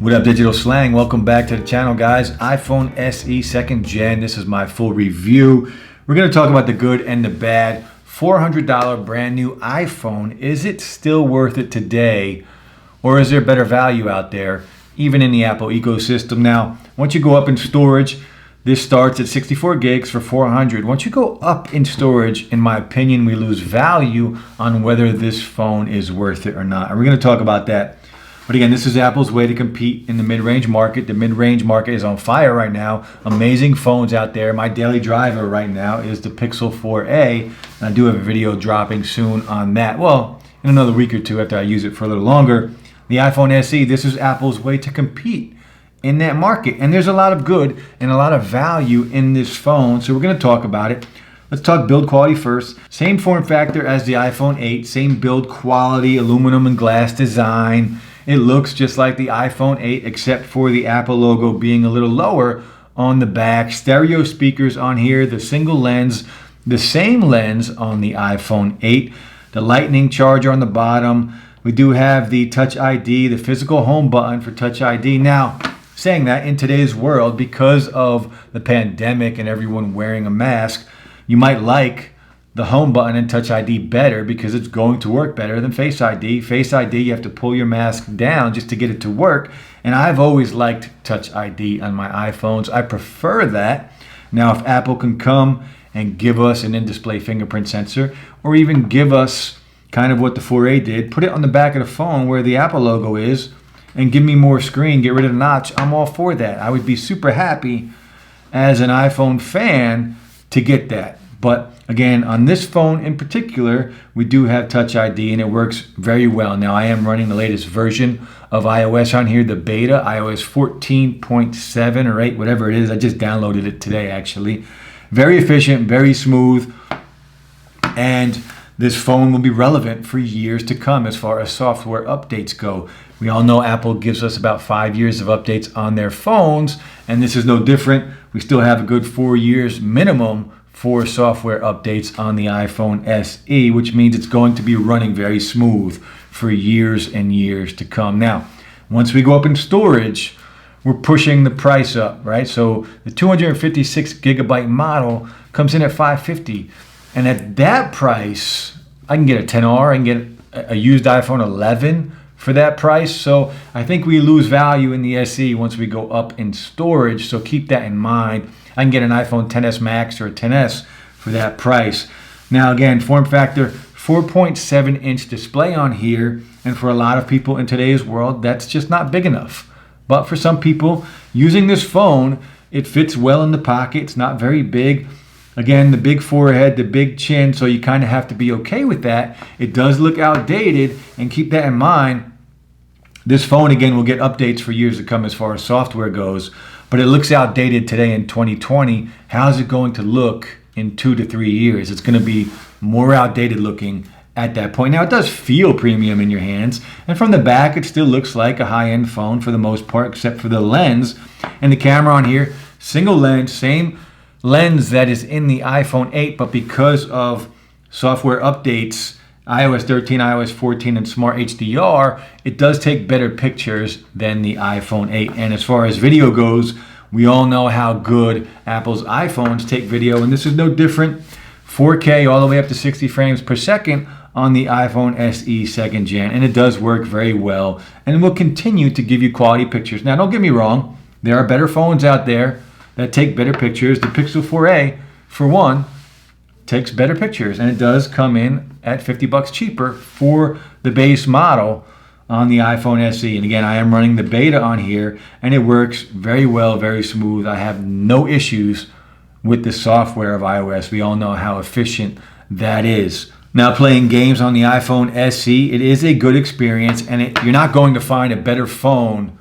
What up, Digital Slang? Welcome back to the channel, guys. iPhone SE 2nd Gen. This is my full review. We're going to talk about the good and the bad. $400 brand new iPhone. Is it still worth it today? Or is there better value out there, even in the Apple ecosystem? Now, once you go up in storage, this starts at 64 gigs for $400. Once you go up in storage, in my opinion, we lose value on whether this phone is worth it or not. And we're going to talk about that. But again, this is Apple's way to compete in the mid-range market. The mid-range market is on fire right now. Amazing phones out there. My daily driver right now is the Pixel 4a. And I do have a video dropping soon on that. Well, in another week or two after I use it for a little longer. The iPhone SE, this is Apple's way to compete in that market. And there's a lot of good and a lot of value in this phone. So we're going to talk about it. Let's talk build quality first. Same form factor as the iPhone 8. Same build quality, aluminum and glass design. It looks just like the iPhone 8 except for the Apple logo being a little lower on the back. Stereo speakers on here, the single lens, the same lens on the iPhone 8. The lightning charger on the bottom. We do have the Touch ID, the physical home button for Touch ID. Now, saying that in today's world, because of the pandemic and everyone wearing a mask, you might like the home button and Touch ID better because it's going to work better than Face ID. Face ID, you have to pull your mask down just to get it to work. And I've always liked Touch ID on my iPhones. I prefer that. Now, if Apple can come and give us an in-display fingerprint sensor, or even give us kind of what the 4A did, put it on the back of the phone where the Apple logo is, and give me more screen, get rid of the notch, I'm all for that. I would be super happy as an iPhone fan to get that. But again, on this phone in particular, we do have Touch ID and it works very well. Now, I am running the latest version of iOS on here, the beta, iOS 14.7 or 8, whatever it is. I just downloaded it today, actually. Very efficient, very smooth. And this phone will be relevant for years to come as far as software updates go. We all know Apple gives us about 5 years of updates on their phones, and this is no different. We still have a good 4 years minimum for software updates on the iPhone SE, which means it's going to be running very smooth for years and years to come. Now, once we go up in storage, we're pushing the price up, right? So the 256 gigabyte model comes in at $550. And at that price, I can get a 10R, I can get a used iPhone 11 for that price. So I think we lose value in the SE once we go up in storage. So keep that in mind. I can get an iPhone XS Max or a XS for that price. Now again, form factor, 4.7 inch display on here. And for a lot of people in today's world, that's just not big enough. But for some people using this phone, it fits well in the pocket. It's not very big. Again, the big forehead, the big chin, so you kind of have to be okay with that. It does look outdated, and keep that in mind. This phone, again, will get updates for years to come as far as software goes, but it looks outdated today in 2020. How's it going to look in 2 to 3 years? It's going to be more outdated looking at that point. Now, it does feel premium in your hands, and from the back, it still looks like a high-end phone for the most part, except for the lens. And the camera on here, single lens, same lens that is in the iPhone 8, but because of software updates, iOS 13, iOS 14, and Smart HDR, it does take better pictures than the iPhone 8. And as far as video goes, we all know how good Apple's iPhones take video, and this is no different. 4K all the way up to 60 frames per second on the iPhone SE 2nd Gen, and it does work very well, and will continue to give you quality pictures. Now, don't get me wrong, there are better phones out there that take better pictures. The Pixel 4a, for one, takes better pictures, and it does come in at $50 cheaper for the base model on the iPhone SE. And again, I am running the beta on here, and it works very well, very smooth. I have no issues with the software of iOS. We all know how efficient that is. Now, playing games on the iPhone SE, it is a good experience, and you're not going to find a better phone,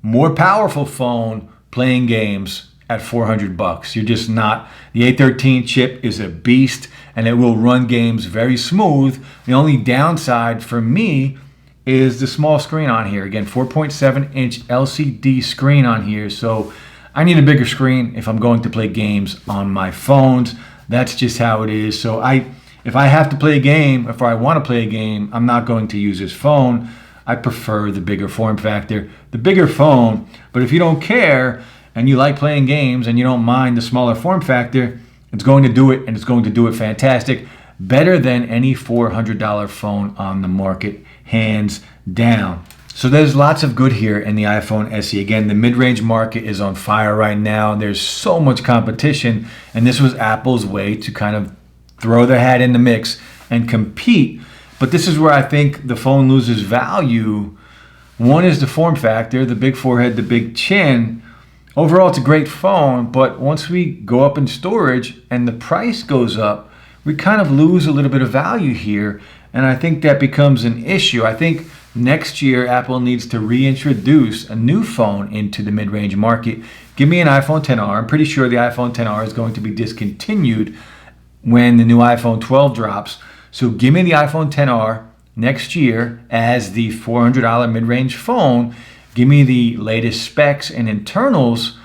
more powerful phone playing games at $400. You're just not. The A13 chip is a beast, and it will run games very smooth. The only downside for me is the small screen on here. Again, 4.7 inch LCD screen on here, so I need a bigger screen if I'm going to play games on my phones. That's just how it is. So if I have to play a game, if I want to play a game, I'm not going to use this phone. I prefer the bigger form factor, the bigger phone. But if you don't care and you like playing games and you don't mind the smaller form factor, it's going to do it, and it's going to do it fantastic. Better than any $400 phone on the market, hands down. So there's lots of good here in the iPhone SE. Again, the mid-range market is on fire right now. There's so much competition, and this was Apple's way to kind of throw their hat in the mix and compete. But this is where I think the phone loses value. One is the form factor, the big forehead, the big chin. Overall, it's a great phone, but once we go up in storage and the price goes up, we kind of lose a little bit of value here, and I think that becomes an issue. I think next year Apple needs to reintroduce a new phone into the mid-range market. Give me an iPhone XR. I'm pretty sure the iPhone XR is going to be discontinued when the new iPhone 12 drops. So give me the iPhone XR next year as the $400 mid-range phone. Give me the latest specs and internals.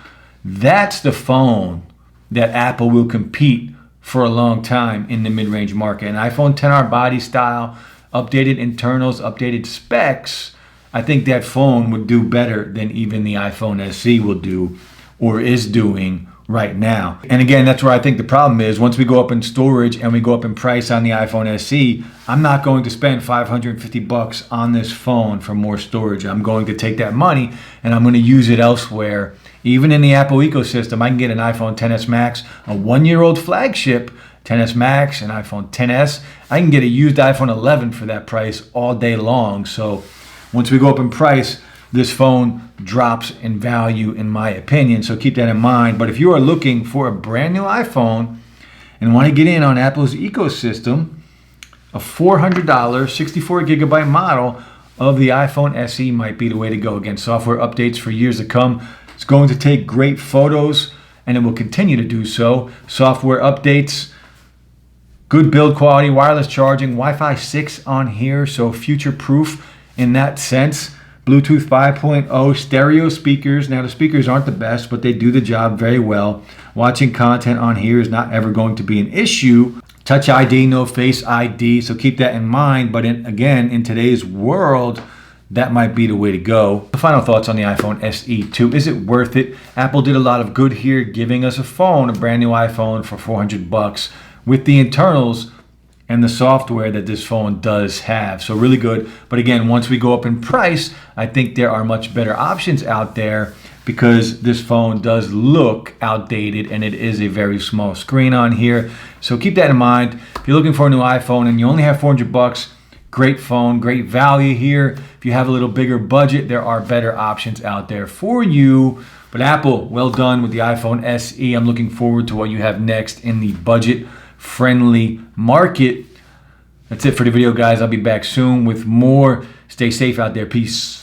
That's the phone that Apple will compete for a long time in the mid-range market. An iPhone XR body style, updated internals, updated specs, I think that phone would do better than even the iPhone SE will do or is doing right now. And again, that's where I think the problem is. Once we go up in storage and we go up in price on the iPhone SE, I'm not going to spend $550 on this phone for more storage. I'm going to take that money and I'm going to use it elsewhere. Even in the Apple ecosystem, I can get an iPhone XS Max, a one-year-old flagship, XS Max, an iPhone XS. I can get a used iPhone 11 for that price all day long. So once we go up in price, this phone drops in value, in my opinion. So keep that in mind. But if you are looking for a brand new iPhone and want to get in on Apple's ecosystem, a $400 64 gigabyte model of the iPhone SE might be the way to go. Again, software updates for years to come. It's going to take great photos, and it will continue to do so. Software updates, good build quality, wireless charging, Wi-Fi 6 on here, so future-proof in that sense. Bluetooth 5.0, stereo speakers. Now, the speakers aren't the best, but they do the job very well. Watching content on here is not ever going to be an issue. Touch ID, no Face ID, so keep that in mind. But again, in today's world, that might be the way to go. The final thoughts on the iPhone SE 2. Is it worth it? Apple did a lot of good here, giving us a phone, a brand new iPhone for $400 with the internals and the software that this phone does have. So really good. But again, once we go up in price, I think there are much better options out there because this phone does look outdated and it is a very small screen on here. So keep that in mind. If you're looking for a new iPhone and you only have $400, great phone, great value here. If you have a little bigger budget, there are better options out there for you. But Apple, well done with the iPhone SE. I'm looking forward to what you have next in the budget-friendly market. That's it for the video, guys. I'll be back soon with more. Stay safe out there. Peace.